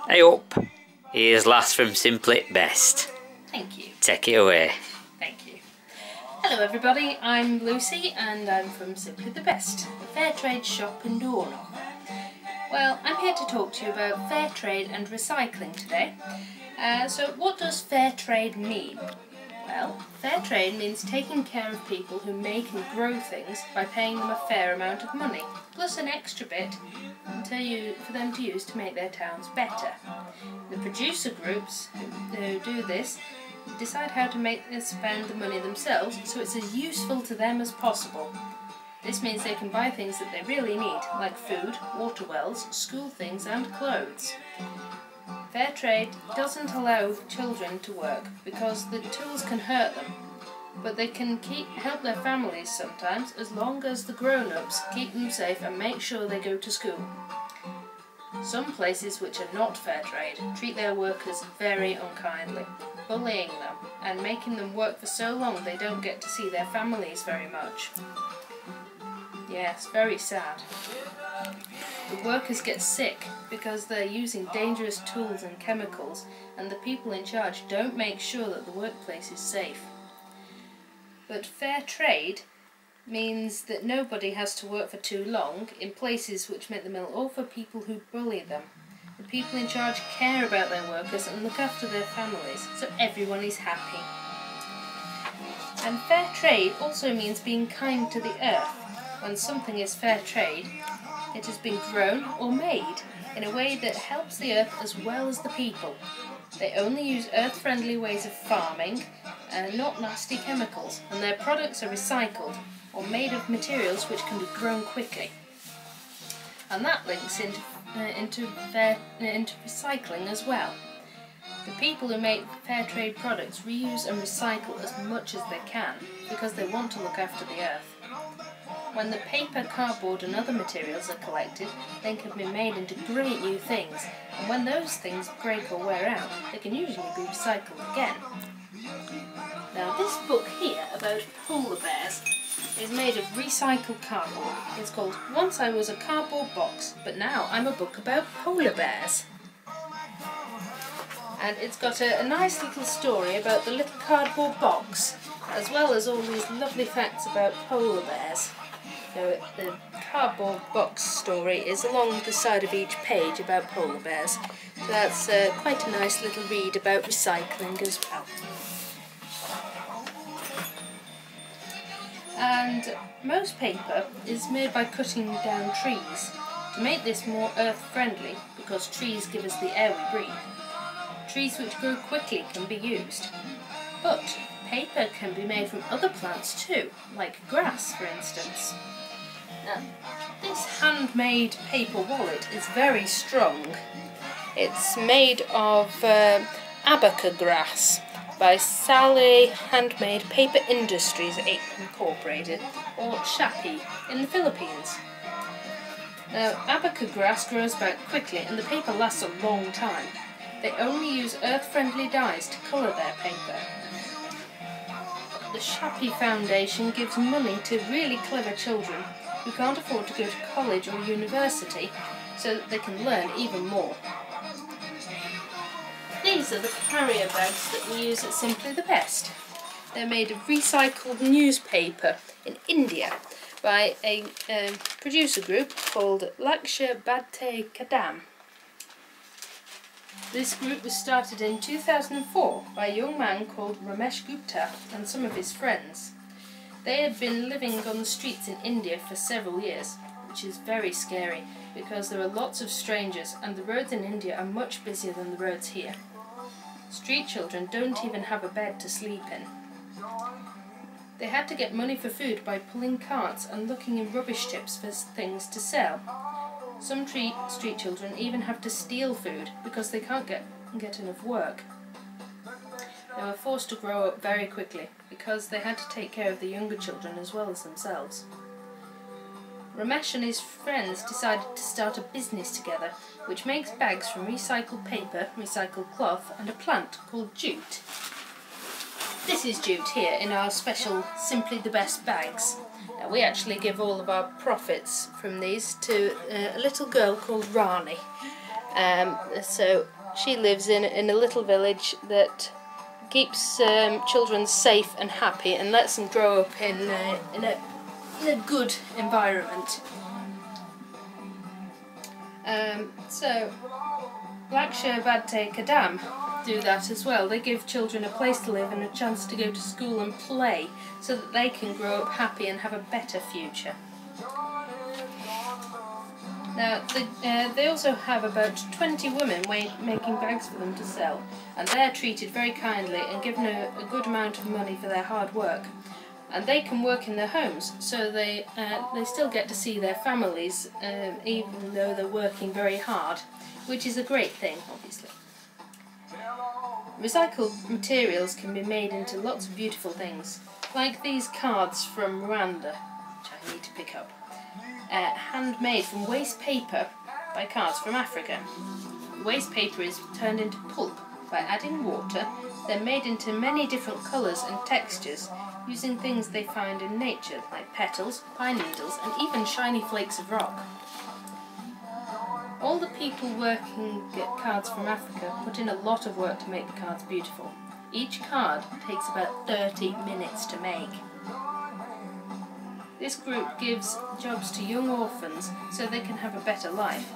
Hey up, here's Lass from Simply Best. Thank you. Take it away. Thank you. Hello everybody, I'm Lucy and I'm from Simply the Best, a fair trade shop in Dornoch. Well, I'm here to talk to you about fair trade and recycling today. So what does fair trade mean? Well, fair trade means taking care of people who make and grow things by paying them a fair amount of money, plus an extra bit for them to use to make their towns better. The producer groups who do this decide how to make and spend the money themselves so it's as useful to them as possible. This means they can buy things that they really need, like food, water wells, school things and clothes. Fair trade doesn't allow children to work because the tools can hurt them, but they can help their families sometimes as long as the grown-ups keep them safe and make sure they go to school. Some places which are not fair trade treat their workers very unkindly, bullying them and making them work for so long they don't get to see their families very much. Yes, very sad. The workers get sick because they're using dangerous tools and chemicals, and the people in charge don't make sure that the workplace is safe. But fair trade means that nobody has to work for too long in places which make them ill, or for people who bully them. The people in charge care about their workers and look after their families, so everyone is happy. And fair trade also means being kind to the earth. When something is fair trade, it has been grown or made in a way that helps the earth as well as the people. They only use earth-friendly ways of farming and not nasty chemicals, and their products are recycled or made of materials which can be grown quickly. And that links into recycling as well. The people who make fair trade products reuse and recycle as much as they can because they want to look after the earth. When the paper, cardboard and other materials are collected, they can be made into great new things, and when those things break or wear out, they can usually be recycled again. Now this book here about polar bears is made of recycled cardboard. It's called Once I Was a Cardboard Box, but now I'm a book about polar bears. And it's got a nice little story about the little cardboard box, as well as all these lovely facts about polar bears. So the cardboard box story is along the side of each page about polar bears. So that's quite a nice little read about recycling as well. And most paper is made by cutting down trees to make this more earth-friendly, because trees give us the air we breathe. Trees which grow quickly can be used. But paper can be made from other plants too, like grass for instance. Now, this handmade paper wallet is very strong. It's made of abaca grass by Sally Handmade Paper Industries Incorporated, or SHAPI, in the Philippines. Now, abaca grass grows back quickly and the paper lasts a long time. They only use earth-friendly dyes to colour their paper. The SHAPI Foundation gives money to really clever children who can't afford to go to college or university, so that they can learn even more. These are the carrier bags that we use at Simply the Best. They're made of recycled newspaper in India by a producer group called Laksha Bhate Kadam. This group was started in 2004 by a young man called Ramesh Gupta and some of his friends. They had been living on the streets in India for several years, which is very scary because there are lots of strangers and the roads in India are much busier than the roads here. Street children don't even have a bed to sleep in. They had to get money for food by pulling carts and looking in rubbish tips for things to sell. Some street children even have to steal food because they can't get enough work. They were forced to grow up very quickly because they had to take care of the younger children as well as themselves. Ramesh and his friends decided to start a business together which makes bags from recycled paper, recycled cloth and a plant called jute. This is jute here in our special Simply the Best bags. Now, we actually give all of our profits from these to a little girl called Rani. So she lives in a little village that keeps children safe and happy and lets them grow up in a good environment. So Lakshya Bhante Kadam do that as well. They give children a place to live and a chance to go to school and play so that they can grow up happy and have a better future. Now, they also have about 20 women making bags for them to sell, and they're treated very kindly and given a good amount of money for their hard work. And they can work in their homes, so they still get to see their families, even though they're working very hard, which is a great thing, obviously. Recycled materials can be made into lots of beautiful things, like these cards from Rwanda, which I need to pick up. Handmade from waste paper by Cards from Africa. Waste paper is turned into pulp by adding water, then made into many different colours and textures, using things they find in nature, like petals, pine needles, and even shiny flakes of rock. All the people working at Cards from Africa put in a lot of work to make the cards beautiful. Each card takes about 30 minutes to make. This group gives jobs to young orphans so they can have a better life.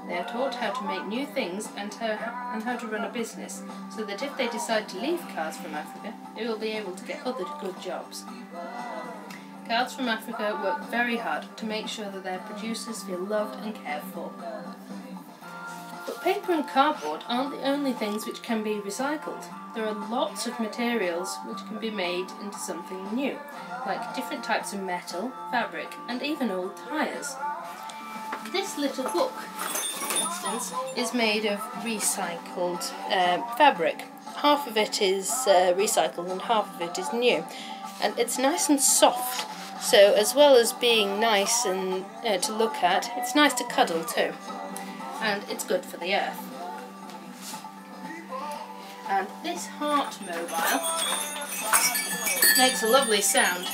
They are taught how to make new things and how to run a business, so that if they decide to leave Cards from Africa, they will be able to get other good jobs. Cards from Africa work very hard to make sure that their producers feel loved and cared for. But paper and cardboard aren't the only things which can be recycled. There are lots of materials which can be made into something new, like different types of metal, fabric, and even old tyres. This little book, for instance, is made of recycled fabric. Half of it is recycled and half of it is new. And it's nice and soft, so as well as being nice and to look at, it's nice to cuddle too. And it's good for the earth. And this heart mobile makes a lovely sound.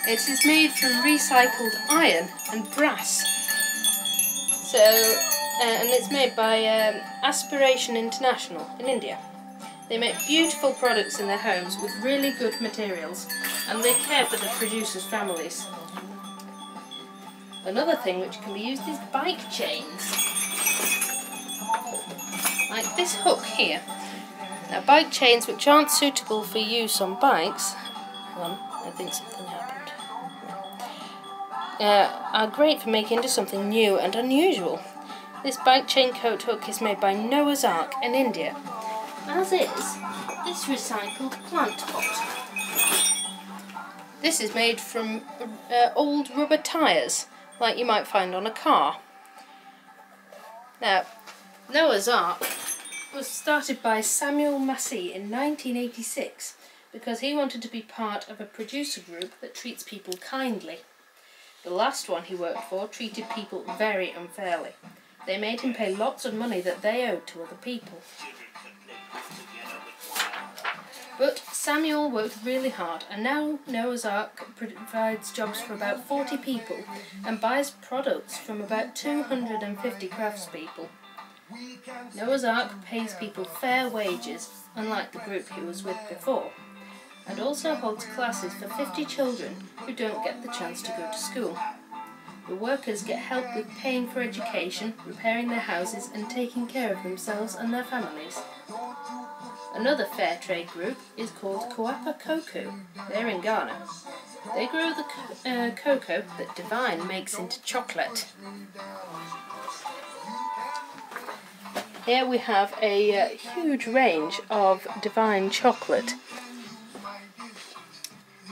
It is made from recycled iron and brass. So, and it's made by Aspiration International in India. They make beautiful products in their homes with really good materials, and they care for the producers' families. Another thing which can be used is bike chains. Like this hook here. Now, bike chains which aren't suitable for use on bikes, hang on, I think something happened, are great for making into something new and unusual. This bike chain coat hook is made by Noah's Ark in India, as is this recycled plant pot. This is made from old rubber tyres, like you might find on a car. Now, Noah's Ark was started by Samuel Massey in 1986 because he wanted to be part of a producer group that treats people kindly. The last one he worked for treated people very unfairly. They made him pay lots of money that they owed to other people. But Samuel worked really hard, and now Noah's Ark provides jobs for about 40 people and buys products from about 250 craftspeople. Noah's Ark pays people fair wages, unlike the group he was with before, and also holds classes for 50 children who don't get the chance to go to school. The workers get help with paying for education, repairing their houses, and taking care of themselves and their families. Another fair trade group is called Coapa Cocoa. They're in Ghana. They grow the cocoa that Divine makes into chocolate. Here we have a huge range of Divine chocolate.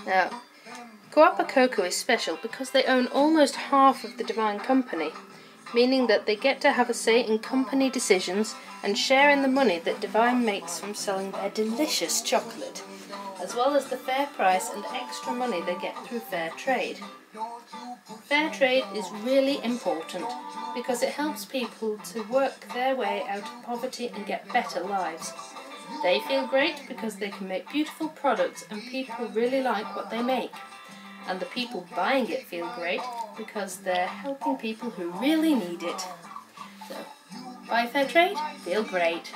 Now, Coapa Cocoa is special because they own almost half of the Divine company, meaning that they get to have a say in company decisions and share in the money that Divine makes from selling their delicious chocolate, as well as the fair price and extra money they get through fair trade. Fair trade is really important because it helps people to work their way out of poverty and get better lives. They feel great because they can make beautiful products and people really like what they make. And the people buying it feel great because they're helping people who really need it. So, Buy fair trade, feel great.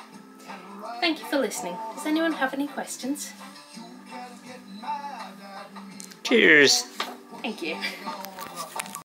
Thank you for listening. Does anyone have any questions? Cheers. Thank you.